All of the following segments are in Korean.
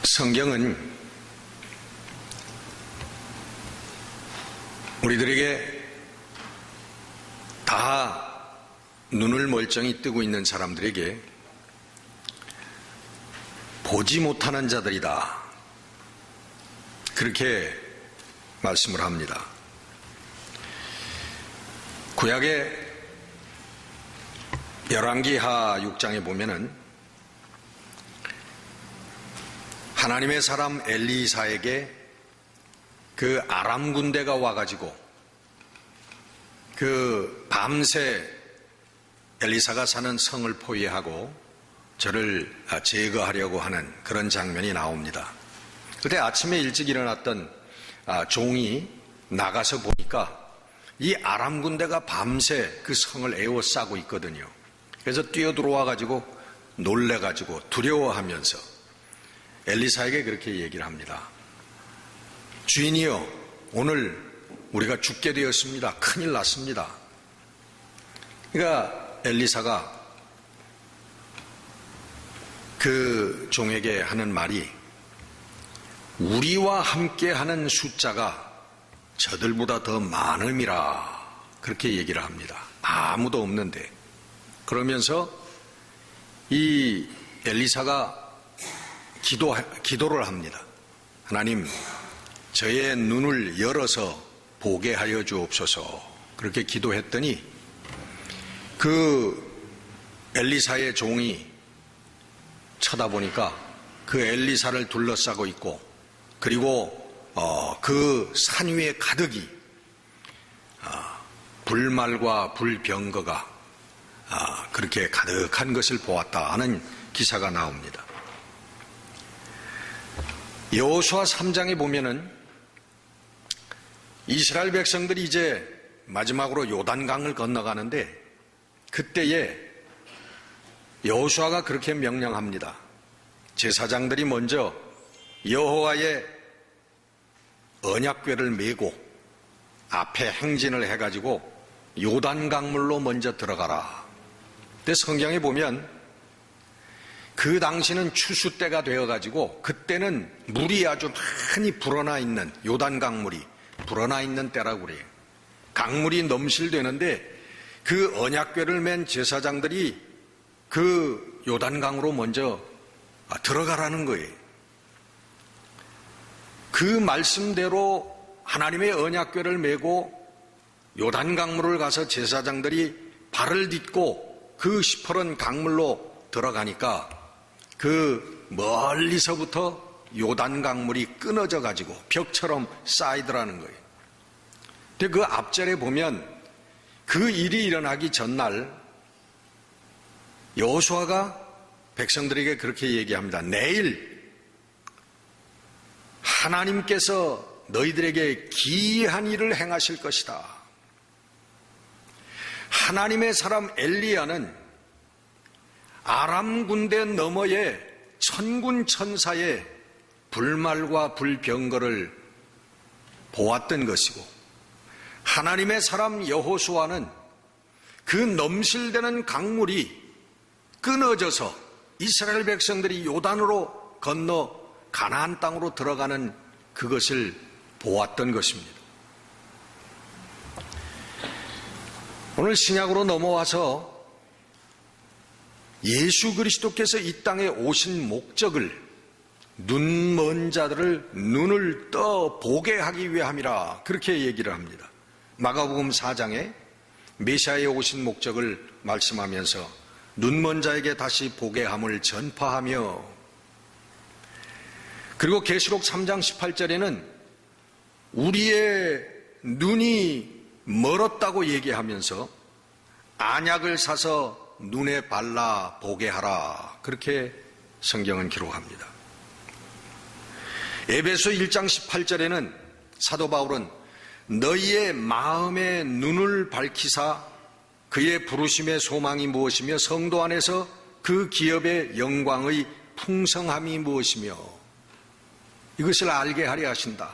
성경은 우리들에게 다 눈을 멀쩡히 뜨고 있는 사람들에게 보지 못하는 자들이다, 그렇게 말씀을 합니다. 구약의 열왕기하 6장에 보면은 하나님의 사람 엘리사에게 그 아람 군대가 와가지고 그 밤새 엘리사가 사는 성을 포위하고 저를 제거하려고 하는 그런 장면이 나옵니다. 그때 아침에 일찍 일어났던 종이 나가서 보니까 이 아람 군대가 밤새 그 성을 에워싸고 있거든요. 그래서 뛰어들어와가지고 놀래가지고 두려워하면서 엘리사에게 그렇게 얘기를 합니다. 주인이여, 오늘 우리가 죽게 되었습니다. 큰일 났습니다. 그러니까 엘리사가 그 종에게 하는 말이, 우리와 함께하는 숫자가 저들보다 더 많음이라, 그렇게 얘기를 합니다. 아무도 없는데. 그러면서 이 엘리사가 기도를 합니다. 하나님, 저의 눈을 열어서 보게 하여 주옵소서. 그렇게 기도했더니 그 엘리사의 종이 쳐다보니까 그 엘리사를 둘러싸고 있고, 그리고 그 산 위에 가득이 불말과 불병거가 그렇게 가득한 것을 보았다 하는 기사가 나옵니다. 여호수아 3장에 보면은 이스라엘 백성들이 이제 마지막으로 요단강을 건너가는데, 그때에 여호수아가 그렇게 명령합니다. 제사장들이 먼저 여호와의 언약궤를 메고 앞에 행진을 해가지고 요단강물로 먼저 들어가라. 근데 성경에 보면 그 당시는 추수 때가 되어가지고 그때는 물이 아주 많이 불어나 있는, 요단강물이 불어나 있는 때라고 그래요. 강물이 넘실대는데 그 언약궤를 맨 제사장들이 그 요단강으로 먼저 들어가라는 거예요. 그 말씀대로 하나님의 언약궤를 메고 요단강물을 가서 제사장들이 발을 딛고 그 시퍼런 강물로 들어가니까 그 멀리서부터 요단강물이 끊어져 가지고 벽처럼 쌓이더라는 거예요. 근데 그 앞절에 보면 그 일이 일어나기 전날 여호수아가 백성들에게 그렇게 얘기합니다. 내일 하나님께서 너희들에게 기이한 일을 행하실 것이다. 하나님의 사람 엘리야는 아람 군대 너머에 천군 천사의 불말과 불병거를 보았던 것이고, 하나님의 사람 여호수아는 그 넘실대는 강물이 끊어져서 이스라엘 백성들이 요단으로 건너 가나안 땅으로 들어가는 그것을 보았던 것입니다. 오늘 신약으로 넘어와서 예수 그리스도께서 이 땅에 오신 목적을, 눈먼 자들을 눈을 떠 보게 하기 위함이라, 그렇게 얘기를 합니다. 마가복음 4장에 메시아에 오신 목적을 말씀하면서 눈먼 자에게 다시 보게 함을 전파하며, 그리고 계시록 3장 18절에는 우리의 눈이 멀었다고 얘기하면서 안약을 사서 눈에 발라 보게 하라, 그렇게 성경은 기록합니다. 에베소 1장 18절에는 사도 바울은 너희의 마음의 눈을 밝히사 그의 부르심의 소망이 무엇이며 성도 안에서 그 기업의 영광의 풍성함이 무엇이며 이것을 알게 하려 하신다.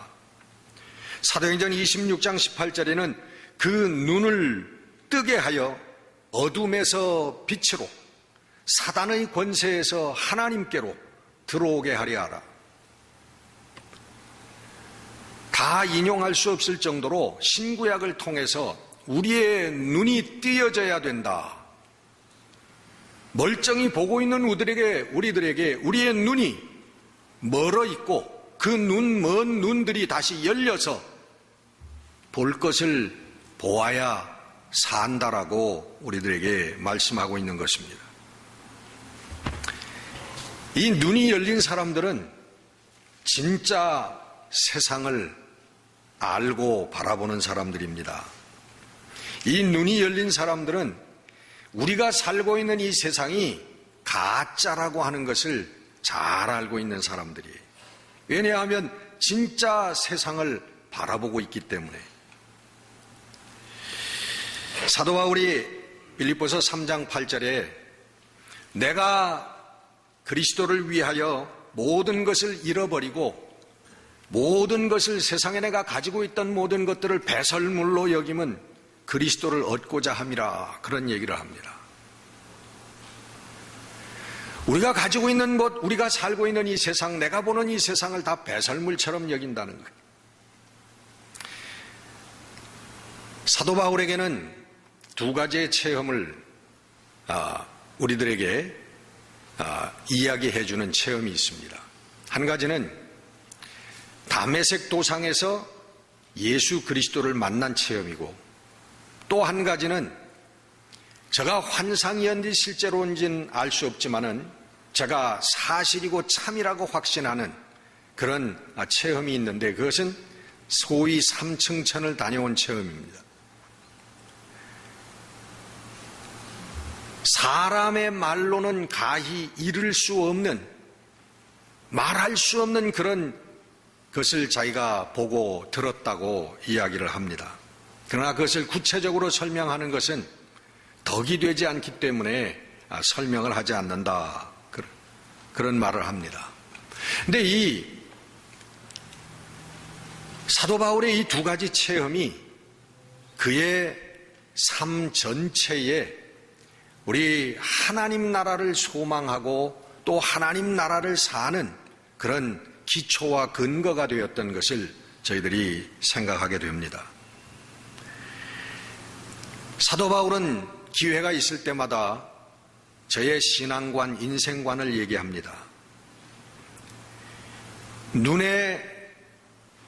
사도행전 26장 18절에는 그 눈을 뜨게 하여 어둠에서 빛으로, 사단의 권세에서 하나님께로 들어오게 하려 하라. 다 인용할 수 없을 정도로 신구약을 통해서 우리의 눈이 띄어져야 된다. 멀쩡히 보고 있는 우리들에게 우리의 눈이 멀어 있고 그 먼 눈들이 다시 열려서 볼 것을 보아야 산다라고 우리들에게 말씀하고 있는 것입니다. 이 눈이 열린 사람들은 진짜 세상을 알고 바라보는 사람들입니다. 이 눈이 열린 사람들은 우리가 살고 있는 이 세상이 가짜라고 하는 것을 잘 알고 있는 사람들이에요. 왜냐하면 진짜 세상을 바라보고 있기 때문에. 사도 바울이 빌립보서 3장 8절에 내가 그리스도를 위하여 모든 것을 잃어버리고 모든 것을 세상에 내가 가지고 있던 모든 것들을 배설물로 여김은 그리스도를 얻고자 함이라, 그런 얘기를 합니다. 우리가 가지고 있는 것, 우리가 살고 있는 이 세상, 내가 보는 이 세상을 다 배설물처럼 여긴다는 거예요. 사도 바울에게는 두 가지의 체험을 우리들에게 이야기해 주는 체험이 있습니다. 한 가지는 다메섹 도상에서 예수 그리스도를 만난 체험이고, 또 한 가지는 제가 환상이었는지 실제로인지는 알 수 없지만은 제가 사실이고 참이라고 확신하는 그런 체험이 있는데, 그것은 소위 삼층천을 다녀온 체험입니다. 사람의 말로는 가히 이룰 수 없는, 말할 수 없는 그런 것을 자기가 보고 들었다고 이야기를 합니다. 그러나 그것을 구체적으로 설명하는 것은 덕이 되지 않기 때문에 설명을 하지 않는다, 그런 말을 합니다. 근데 이 사도 바울의 이 두 가지 체험이 그의 삶 전체에 우리 하나님 나라를 소망하고 또 하나님 나라를 사는 그런 기초와 근거가 되었던 것을 저희들이 생각하게 됩니다. 사도 바울은 기회가 있을 때마다 저의 신앙관, 인생관을 얘기합니다. 눈에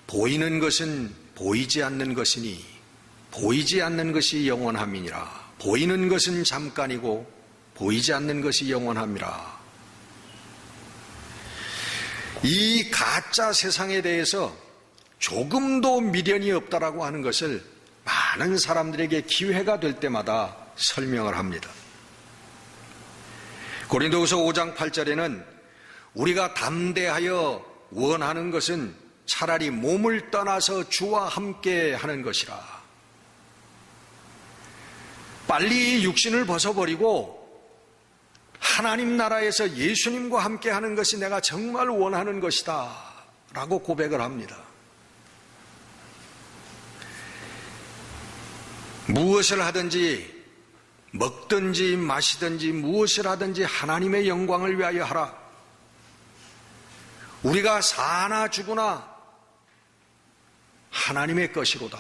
보이는 것은 보이지 않는 것이니 보이지 않는 것이 영원함이니라. 보이는 것은 잠깐이고 보이지 않는 것이 영원함이라. 이 가짜 세상에 대해서 조금도 미련이 없다라고 하는 것을 많은 사람들에게 기회가 될 때마다 설명을 합니다. 고린도후서 5장 8절에는 우리가 담대하여 원하는 것은 차라리 몸을 떠나서 주와 함께 하는 것이라. 빨리 육신을 벗어버리고 하나님 나라에서 예수님과 함께 하는 것이 내가 정말 원하는 것이다 라고 고백을 합니다. 무엇을 하든지 먹든지 마시든지 무엇을 하든지 하나님의 영광을 위하여 하라. 우리가 사나 죽으나 하나님의 것이로다.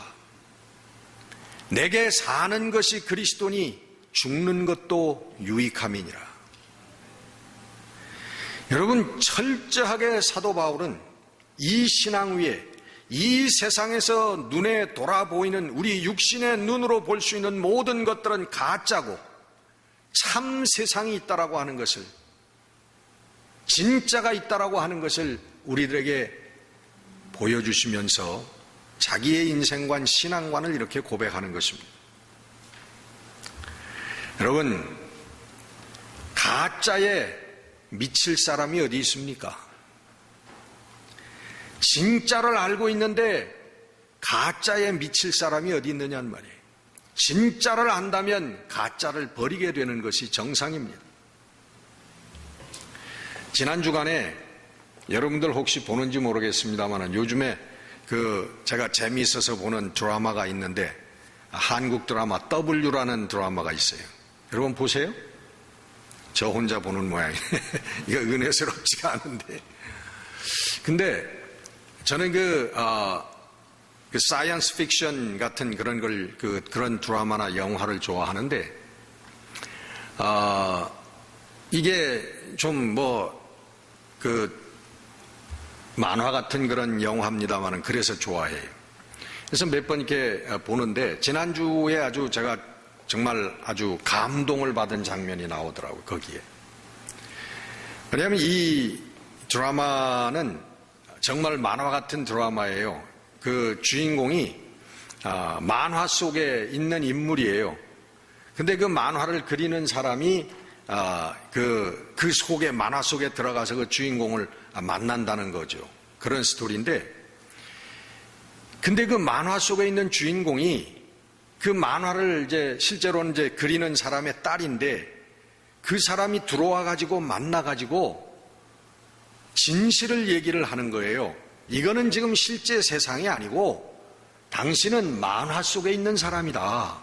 내게 사는 것이 그리스도니 죽는 것도 유익함이니라. 여러분, 철저하게 사도 바울은 이 신앙 위에 이 세상에서 눈에 돌아보이는 우리 육신의 눈으로 볼 수 있는 모든 것들은 가짜고 참 세상이 있다라고 하는 것을, 진짜가 있다라고 하는 것을 우리들에게 보여주시면서 자기의 인생관, 신앙관을 이렇게 고백하는 것입니다. 여러분, 가짜에 미칠 사람이 어디 있습니까? 진짜를 알고 있는데 가짜에 미칠 사람이 어디 있느냐는 말이에요. 진짜를 안다면 가짜를 버리게 되는 것이 정상입니다. 지난 주간에 여러분들 혹시 보는지 모르겠습니다만 요즘에 제가 재미있어서 보는 드라마가 있는데 한국 드라마 W라는 드라마가 있어요. 여러분 보세요? 저 혼자 보는 모양이에요. 이거 은혜스럽지가 않은데. 근데 저는 그 사이언스 픽션 같은 그런 그런 드라마나 영화를 좋아하는데, 이게 좀 만화 같은 그런 영화입니다만은 그래서 좋아해요. 그래서 몇 번 이렇게 보는데, 지난주에 제가 정말 아주 감동을 받은 장면이 나오더라고요, 거기에. 왜냐하면 이 드라마는 정말 만화 같은 드라마예요. 그 주인공이 만화 속에 있는 인물이에요. 근데 그 만화를 그리는 사람이 그 속에, 만화 속에 들어가서 그 주인공을 만난다는 거죠. 그런 스토리인데, 근데 그 만화 속에 있는 주인공이 그 만화를 실제로는 그리는 사람의 딸인데, 그 사람이 들어와가지고 만나가지고 진실을 얘기를 하는 거예요. 이거는 지금 실제 세상이 아니고 당신은 만화 속에 있는 사람이다.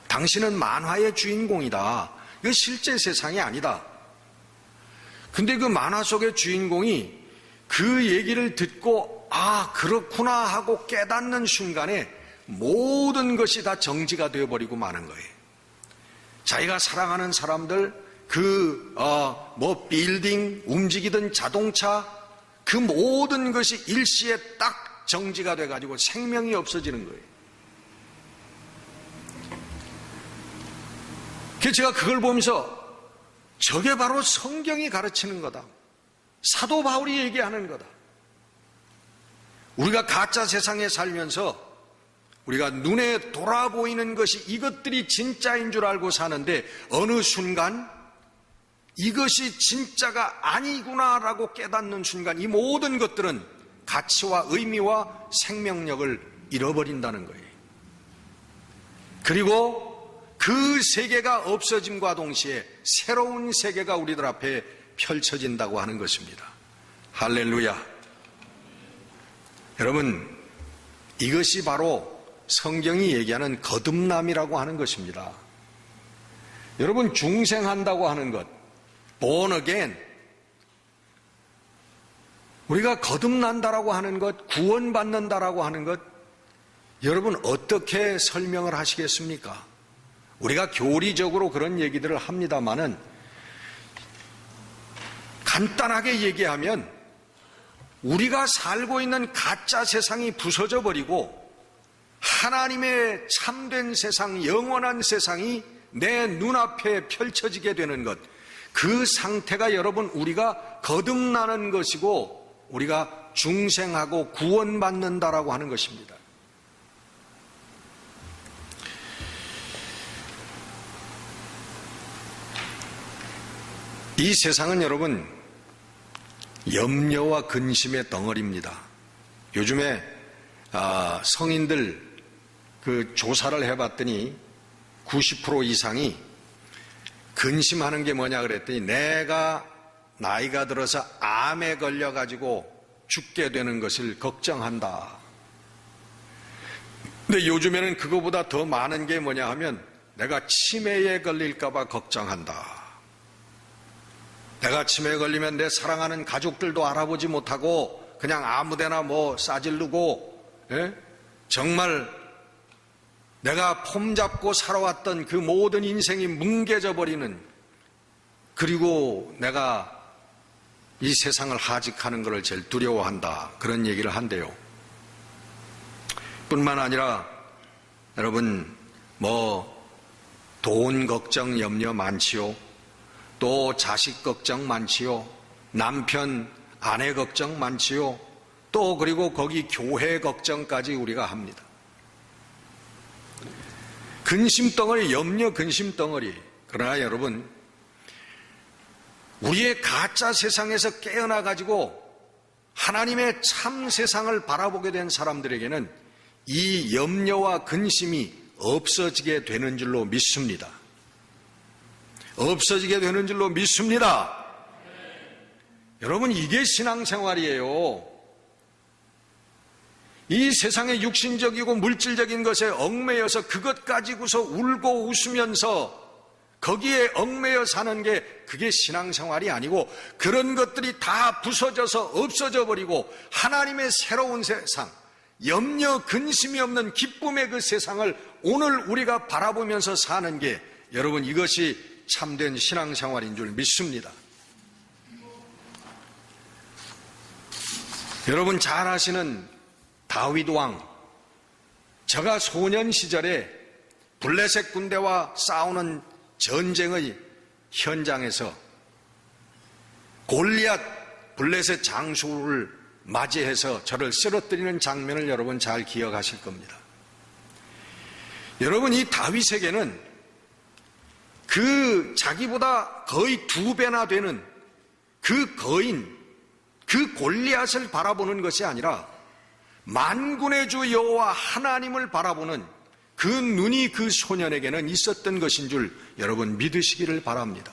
당신은 만화의 주인공이다. 이거 실제 세상이 아니다. 근데 그 만화 속의 주인공이 그 얘기를 듣고 그렇구나 하고 깨닫는 순간에 모든 것이 다 정지가 되어버리고 마는 거예요. 자기가 사랑하는 사람들, 빌딩, 움직이던 자동차, 그 모든 것이 일시에 딱 정지가 돼가지고 생명이 없어지는 거예요. 그래서 제가 그걸 보면서 저게 바로 성경이 가르치는 거다. 사도 바울이 얘기하는 거다. 우리가 가짜 세상에 살면서 우리가 눈에 돌아보이는 것이 이것들이 진짜인 줄 알고 사는데, 어느 순간 이것이 진짜가 아니구나라고 깨닫는 순간 이 모든 것들은 가치와 의미와 생명력을 잃어버린다는 거예요. 그리고 그 세계가 없어짐과 동시에 새로운 세계가 우리들 앞에 펼쳐진다고 하는 것입니다. 할렐루야. 여러분, 이것이 바로 성경이 얘기하는 거듭남이라고 하는 것입니다. 여러분, 중생한다고 하는 것, born again, 우리가 거듭난다라고 하는 것, 구원받는다라고 하는 것, 여러분 어떻게 설명을 하시겠습니까? 우리가 교리적으로 그런 얘기들을 합니다마는, 간단하게 얘기하면 우리가 살고 있는 가짜 세상이 부서져 버리고 하나님의 참된 세상, 영원한 세상이 내 눈앞에 펼쳐지게 되는 것, 그 상태가 여러분 우리가 거듭나는 것이고 우리가 중생하고 구원받는다라고 하는 것입니다. 이 세상은 여러분 염려와 근심의 덩어리입니다. 요즘에 성인들 그 조사를 해봤더니 90% 이상이 근심하는 게 뭐냐 그랬더니, 내가 나이가 들어서 암에 걸려가지고 죽게 되는 것을 걱정한다. 근데 요즘에는 그거보다 더 많은 게 뭐냐 하면, 내가 치매에 걸릴까봐 걱정한다. 내가 치매에 걸리면 내 사랑하는 가족들도 알아보지 못하고 그냥 아무데나 싸질르고, 정말 내가 폼 잡고 살아왔던 그 모든 인생이 뭉개져 버리는, 그리고 내가 이 세상을 하직하는 것을 제일 두려워한다. 그런 얘기를 한대요. 뿐만 아니라 여러분 돈 걱정 염려 많지요. 또 자식 걱정 많지요. 남편 아내 걱정 많지요. 또 그리고 거기 교회 걱정까지 우리가 합니다. 근심덩어리, 염려 근심덩어리. 그러나 여러분, 우리의 가짜 세상에서 깨어나가지고 하나님의 참 세상을 바라보게 된 사람들에게는 이 염려와 근심이 없어지게 되는 줄로 믿습니다. 없어지게 되는 줄로 믿습니다. 여러분, 이게 신앙생활이에요. 이 세상의 육신적이고 물질적인 것에 얽매여서 그것 가지고서 울고 웃으면서 거기에 얽매여 사는 게, 그게 신앙생활이 아니고, 그런 것들이 다 부서져서 없어져 버리고 하나님의 새로운 세상, 염려 근심이 없는 기쁨의 그 세상을 오늘 우리가 바라보면서 사는 게 여러분 이것이 참된 신앙생활인 줄 믿습니다. 여러분 잘 아시는 다윗 왕, 저가 소년 시절에 블레셋 군대와 싸우는 전쟁의 현장에서 골리앗 블레셋 장수를 맞이해서 저를 쓰러뜨리는 장면을 여러분 잘 기억하실 겁니다. 여러분 이 다윗에게는 그 자기보다 거의 2배나 되는 그 거인, 그 골리앗을 바라보는 것이 아니라 만군의 주 여호와 하나님을 바라보는 그 눈이 그 소년에게는 있었던 것인 줄 여러분 믿으시기를 바랍니다.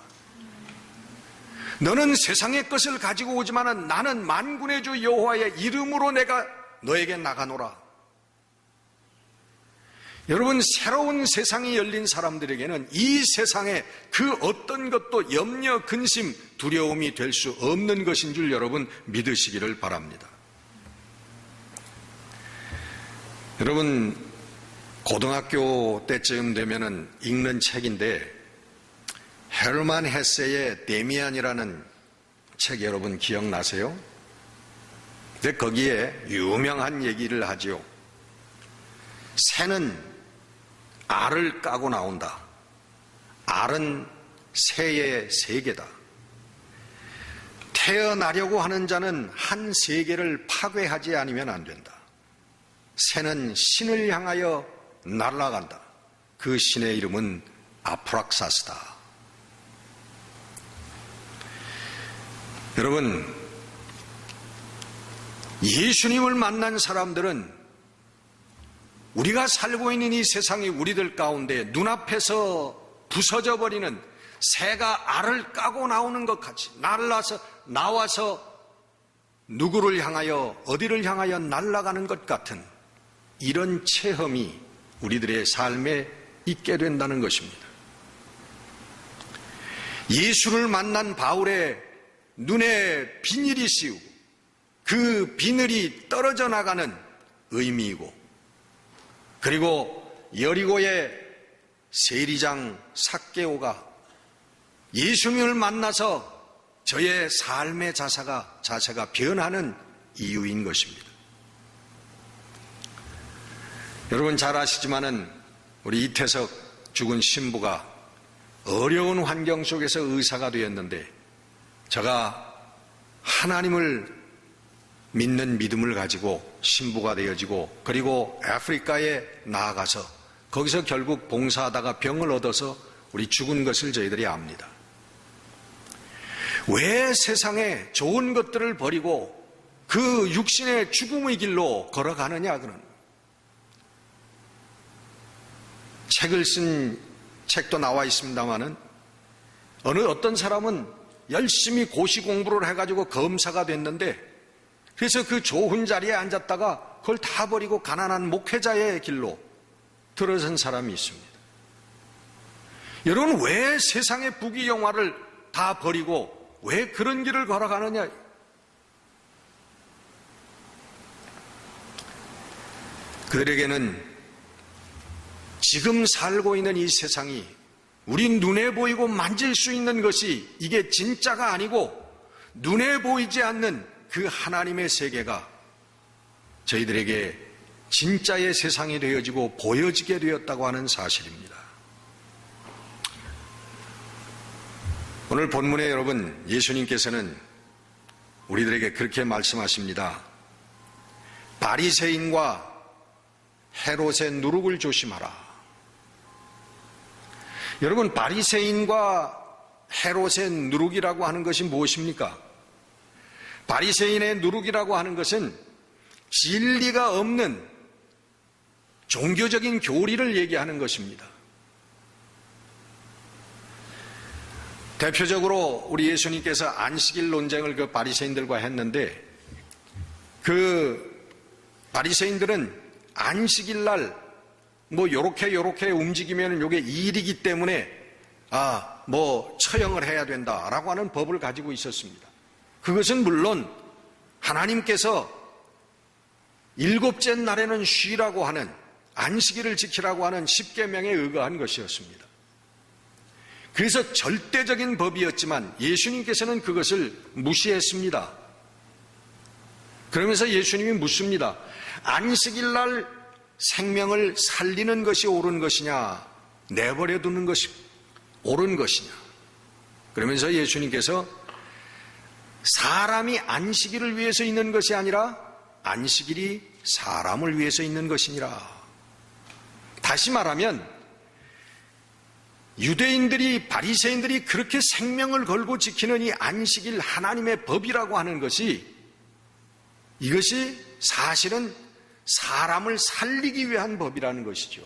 너는 세상의 것을 가지고 오지만은 나는 만군의 주 여호와의 이름으로 내가 너에게 나가노라. 여러분 새로운 세상이 열린 사람들에게는 이 세상에 그 어떤 것도 염려, 근심, 두려움이 될 수 없는 것인 줄 여러분 믿으시기를 바랍니다. 여러분 고등학교 때쯤 되면은 읽는 책인데 헤르만 헤세의 데미안이라는 책 여러분 기억나세요? 근데 거기에 유명한 얘기를 하지요. 새는 알을 까고 나온다. 알은 새의 세계다. 태어나려고 하는 자는 한 세계를 파괴하지 않으면 안 된다. 새는 신을 향하여 날아간다. 그 신의 이름은 아프락사스다. 여러분, 예수님을 만난 사람들은 우리가 살고 있는 이 세상이 우리들 가운데 눈앞에서 부서져 버리는 새가 알을 까고 나오는 것 같이 나와서 누구를 향하여 어디를 향하여 날아가는 것 같은 이런 체험이 우리들의 삶에 있게 된다는 것입니다. 예수를 만난 바울의 눈에 비늘이 씌우고 그 비늘이 떨어져 나가는 의미이고, 그리고 여리고의 세리장 삭개오가 예수님을 만나서 저의 삶의 자세가 변하는 이유인 것입니다. 여러분 잘 아시지만은 우리 이태석 죽은 신부가 어려운 환경 속에서 의사가 되었는데 제가 하나님을 믿는 믿음을 가지고 신부가 되어지고 그리고 아프리카에 나아가서 거기서 결국 봉사하다가 병을 얻어서 우리 죽은 것을 저희들이 압니다. 왜 세상에 좋은 것들을 버리고 그 육신의 죽음의 길로 걸어가느냐 그런 책을 쓴 책도 나와 있습니다마는 어떤 사람은 열심히 고시 공부를 해가지고 검사가 됐는데 그래서 그 좋은 자리에 앉았다가 그걸 다 버리고 가난한 목회자의 길로 들어선 사람이 있습니다. 여러분 왜 세상의 부귀영화를 다 버리고 왜 그런 길을 걸어가느냐? 그들에게는 지금 살고 있는 이 세상이 우리 눈에 보이고 만질 수 있는 것이 이게 진짜가 아니고 눈에 보이지 않는 그 하나님의 세계가 저희들에게 진짜의 세상이 되어지고 보여지게 되었다고 하는 사실입니다. 오늘 본문에 여러분 예수님께서는 우리들에게 그렇게 말씀하십니다. 바리새인과 헤롯의 누룩을 조심하라. 여러분 바리새인과 헤롯의 누룩이라고 하는 것이 무엇입니까? 바리새인의 누룩이라고 하는 것은 진리가 없는 종교적인 교리를 얘기하는 것입니다. 대표적으로 우리 예수님께서 안식일 논쟁을 그 바리새인들과 했는데 그 바리새인들은 안식일 날 요렇게 움직이면 요게 일이기 때문에 처형을 해야 된다라고 하는 법을 가지고 있었습니다. 그것은 물론 하나님께서 일곱째 날에는 쉬라고 하는, 안식일을 지키라고 하는 십계명에 의거한 것이었습니다. 그래서 절대적인 법이었지만 예수님께서는 그것을 무시했습니다. 그러면서 예수님이 묻습니다. 안식일 날 생명을 살리는 것이 옳은 것이냐, 내버려 두는 것이 옳은 것이냐. 그러면서 예수님께서 사람이 안식일을 위해서 있는 것이 아니라 안식일이 사람을 위해서 있는 것이니라. 다시 말하면 유대인들이, 바리새인들이 그렇게 생명을 걸고 지키는 이 안식일, 하나님의 법이라고 하는 것이, 이것이 사실은 사람을 살리기 위한 법이라는 것이죠.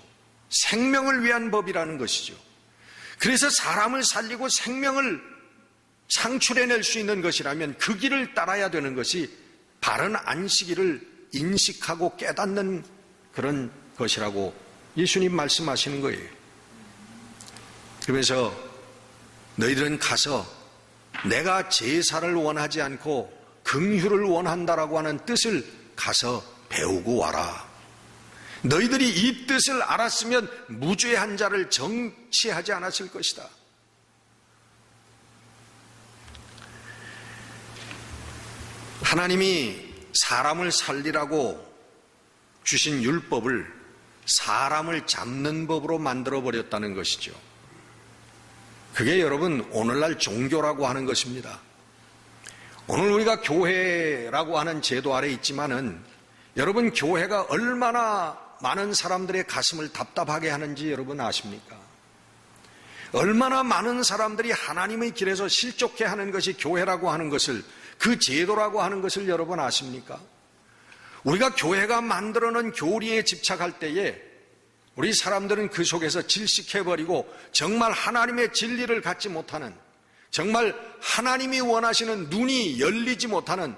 생명을 위한 법이라는 것이죠. 그래서 사람을 살리고 생명을 창출해낼 수 있는 것이라면 그 길을 따라야 되는 것이 바른 안식일을 인식하고 깨닫는 그런 것이라고 예수님 말씀하시는 거예요. 그러면서 너희들은 가서 내가 제사를 원하지 않고 긍휼을 원한다라고 하는 뜻을 가서 배우고 와라. 너희들이 이 뜻을 알았으면 무죄한 자를 정치하지 않았을 것이다. 하나님이 사람을 살리라고 주신 율법을 사람을 잡는 법으로 만들어버렸다는 것이죠. 그게 여러분 오늘날 종교라고 하는 것입니다. 오늘 우리가 교회라고 하는 제도 아래 있지만은 여러분 교회가 얼마나 많은 사람들의 가슴을 답답하게 하는지 여러분 아십니까? 얼마나 많은 사람들이 하나님의 길에서 실족해 하는 것이 교회라고 하는 것을, 그 제도라고 하는 것을 여러분 아십니까? 우리가 교회가 만들어놓은 교리에 집착할 때에 우리 사람들은 그 속에서 질식해버리고 정말 하나님의 진리를 갖지 못하는, 정말 하나님이 원하시는 눈이 열리지 못하는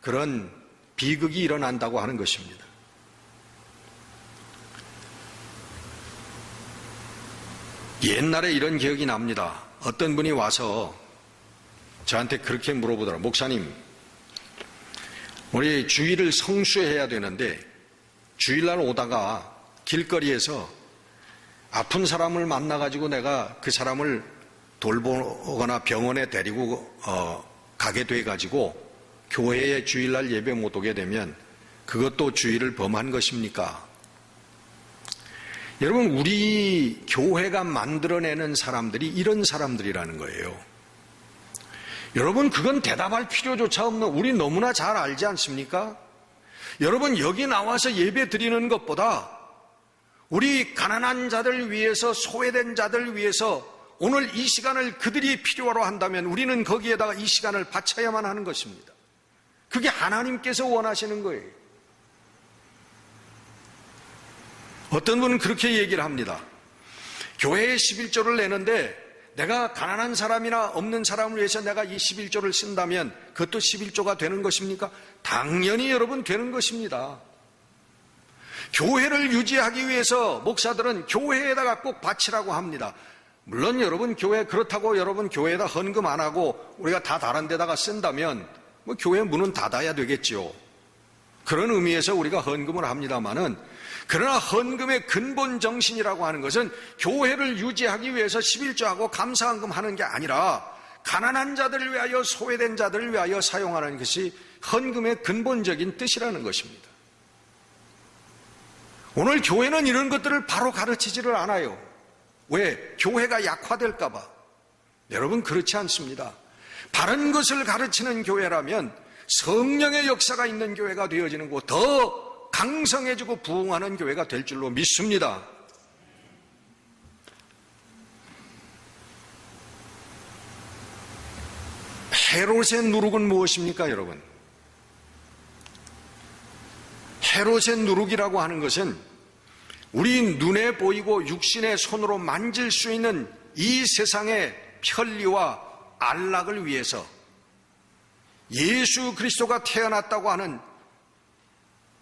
그런 비극이 일어난다고 하는 것입니다. 옛날에 이런 기억이 납니다. 어떤 분이 와서 저한테 그렇게 물어보더라고요. 목사님, 우리 주일을 성수해야 되는데 주일날 오다가 길거리에서 아픈 사람을 만나가지고 내가 그 사람을 돌보거나 병원에 데리고 가게 돼가지고 교회에 주일날 예배 못 오게 되면 그것도 주일을 범한 것입니까? 여러분, 우리 교회가 만들어내는 사람들이 이런 사람들이라는 거예요. 여러분, 그건 대답할 필요조차 없는, 우리 너무나 잘 알지 않습니까? 여러분, 여기 나와서 예배 드리는 것보다 우리 가난한 자들 위해서, 소외된 자들 위해서 오늘 이 시간을 그들이 필요로 한다면 우리는 거기에다가 이 시간을 바쳐야만 하는 것입니다. 그게 하나님께서 원하시는 거예요. 어떤 분은 그렇게 얘기를 합니다. 교회에 11조를 내는데 내가 가난한 사람이나 없는 사람을 위해서 내가 이 11조를 쓴다면 그것도 11조가 되는 것입니까? 당연히 여러분 되는 것입니다. 교회를 유지하기 위해서 목사들은 교회에다가 꼭 바치라고 합니다. 물론 여러분 교회, 그렇다고 여러분 교회에다 헌금 안 하고 우리가 다 다른 데다가 쓴다면 뭐 교회 문은 닫아야 되겠죠. 그런 의미에서 우리가 헌금을 합니다마는, 그러나 헌금의 근본 정신이라고 하는 것은 교회를 유지하기 위해서 11조하고 감사헌금 하는 게 아니라 가난한 자들을 위하여, 소외된 자들을 위하여 사용하는 것이 헌금의 근본적인 뜻이라는 것입니다. 오늘 교회는 이런 것들을 바로 가르치지를 않아요. 왜? 교회가 약화될까 봐. 여러분, 그렇지 않습니다. 바른 것을 가르치는 교회라면 성령의 역사가 있는 교회가 되어지는 것, 더 강성해지고 부흥하는 교회가 될 줄로 믿습니다. 헤롯의 누룩은 무엇입니까, 여러분? 헤롯의 누룩이라고 하는 것은 우리 눈에 보이고 육신의 손으로 만질 수 있는 이 세상의 편리와 안락을 위해서 예수 그리스도가 태어났다고 하는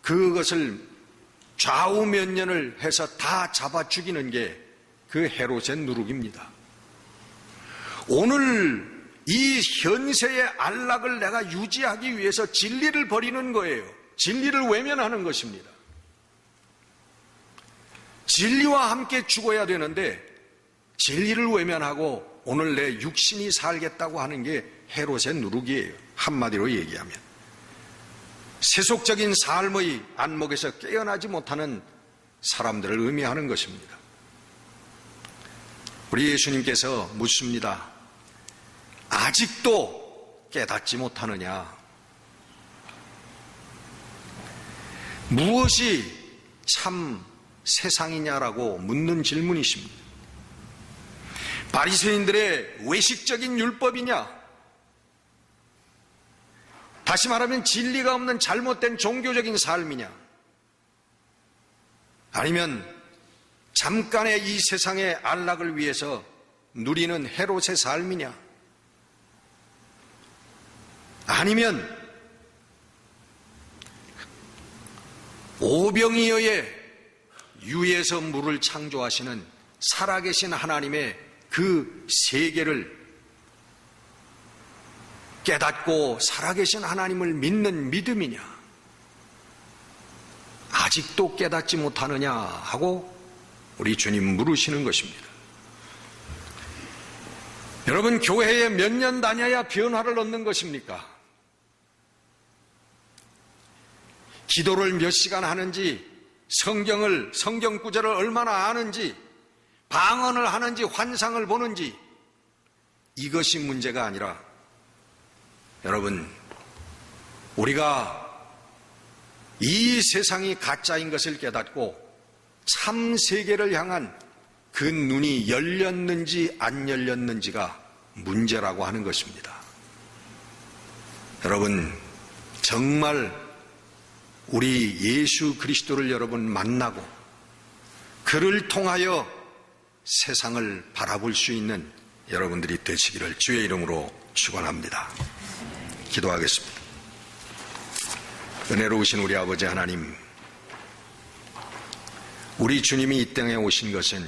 그것을 좌우면연을 해서 다 잡아 죽이는 게 그 헤롯의 누룩입니다. 오늘 이 현세의 안락을 내가 유지하기 위해서 진리를 버리는 거예요. 진리를 외면하는 것입니다. 진리와 함께 죽어야 되는데 진리를 외면하고 오늘 내 육신이 살겠다고 하는 게 헤롯의 누룩이에요. 한마디로 얘기하면 세속적인 삶의 안목에서 깨어나지 못하는 사람들을 의미하는 것입니다. 우리 예수님께서 묻습니다. 아직도 깨닫지 못하느냐? 무엇이 참 세상이냐라고 묻는 질문이십니다. 바리새인들의 외식적인 율법이냐? 다시 말하면 진리가 없는 잘못된 종교적인 삶이냐? 아니면 잠깐의 이 세상의 안락을 위해서 누리는 헤롯의 삶이냐? 아니면 오병이어의 유에서 물을 창조하시는 살아계신 하나님의 그 세계를 깨닫고 살아계신 하나님을 믿는 믿음이냐? 아직도 깨닫지 못하느냐 하고 우리 주님 물으시는 것입니다. 여러분, 교회에 몇 년 다녀야 변화를 얻는 것입니까? 기도를 몇 시간 하는지, 성경 구절을 얼마나 아는지, 방언을 하는지, 환상을 보는지, 이것이 문제가 아니라 여러분, 우리가 이 세상이 가짜인 것을 깨닫고 참 세계를 향한 그 눈이 열렸는지 안 열렸는지가 문제라고 하는 것입니다. 여러분, 정말 우리 예수 그리스도를 여러분 만나고 그를 통하여 세상을 바라볼 수 있는 여러분들이 되시기를 주의 이름으로 축원합니다. 기도하겠습니다. 은혜로우신 우리 아버지 하나님, 우리 주님이 이 땅에 오신 것은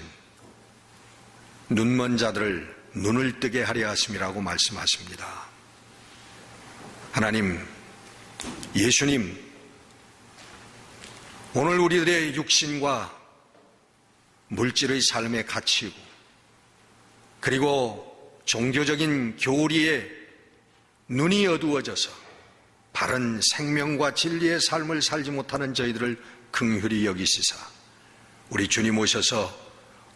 눈먼 자들을 눈을 뜨게 하려 하심이라고 말씀하십니다. 하나님, 예수님, 오늘 우리들의 육신과 물질의 삶에 갇히고 그리고 종교적인 교리에 눈이 어두워져서 바른 생명과 진리의 삶을 살지 못하는 저희들을 긍휼히 여기시사 우리 주님 오셔서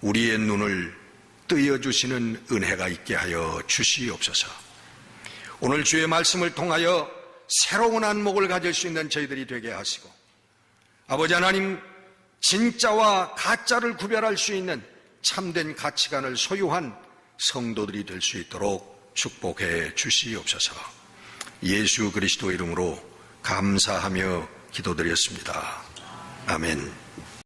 우리의 눈을 뜨여주시는 은혜가 있게 하여 주시옵소서. 오늘 주의 말씀을 통하여 새로운 안목을 가질 수 있는 저희들이 되게 하시고 아버지 하나님, 진짜와 가짜를 구별할 수 있는 참된 가치관을 소유한 성도들이 될 수 있도록 축복해 주시옵소서. 예수 그리스도 이름으로 감사하며 기도드렸습니다. 아멘.